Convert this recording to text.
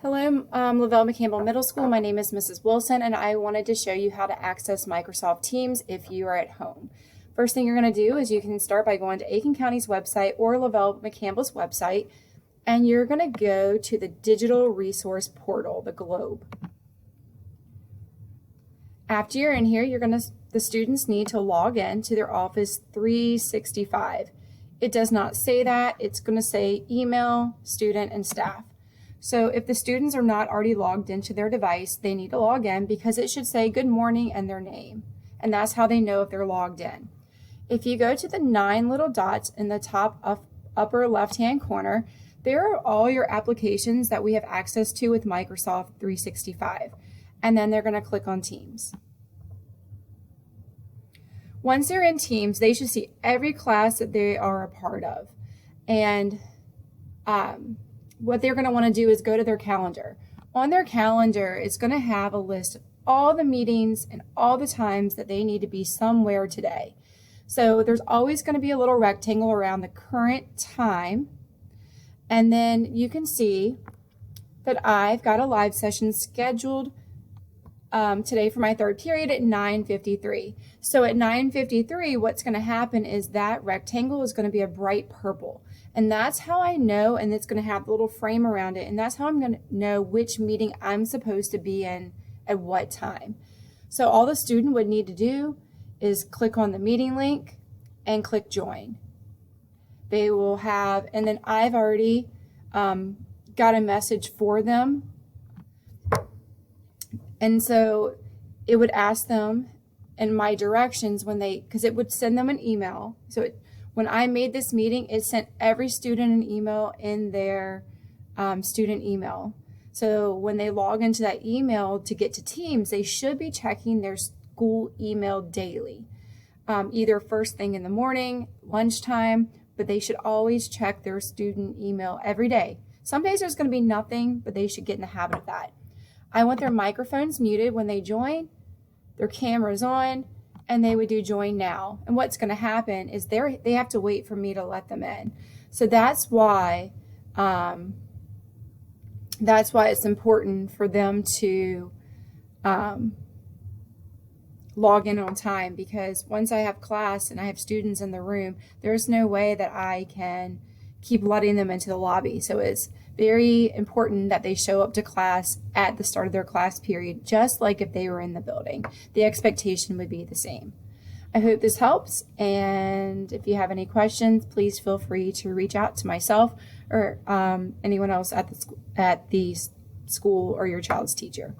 Hello, Lavelle McCampbell Middle School. My name is Mrs. Wilson, and I wanted to show you how to access Microsoft Teams if you are at home. First thing you're going to do is you can start by going to Aiken County's website or Lavelle McCampbell's website, and you're going to go to the Digital Resource Portal, the Globe. After you're in here, the students need to log in to their Office 365. It does not say that. It's going to say email, student, and staff. So if the students are not already logged into their device, they need to log in because it should say good morning and their name. And that's how they know if they're logged in. If you go to the 9 little dots in the top upper left-hand corner, there are all your applications that we have access to with Microsoft 365. And then they're going to click on Teams. Once they're in Teams, they should see every class that they are a part of. And what they're going to want to do is go to their calendar. On their calendar, it's going to have a list of all the meetings and all the times that they need to be somewhere today. So there's always going to be a little rectangle around the current time. And then you can see that I've got a live session scheduled today for my third period at 9:53. So at 9:53, what's going to happen is that rectangle is going to be a bright purple. And that's how I know, and it's going to have a little frame around it, and that's how I'm going to know which meeting I'm supposed to be in at what time. So all the student would need to do is click on the meeting link and click join. They will have, and then I've already got a message for them. And so it would ask them in my directions because it would send them an email. So when I made this meeting, it sent every student an email in their student email. So when they log into that email to get to Teams, they should be checking their school email daily, either first thing in the morning, lunchtime, but they should always check their student email every day. Some days there's going to be nothing, but they should get in the habit of that. I want their microphones muted when they join, their cameras on, and they would do join now. And what's going to happen is they have to wait for me to let them in. So that's why it's important for them to log in on time, because once I have class and I have students in the room, there's no way that I can keep letting them into the lobby. So it's very important that they show up to class at the start of their class period, just like if they were in the building. The expectation would be the same. I hope this helps, and if you have any questions, please feel free to reach out to myself or anyone else at the school or your child's teacher.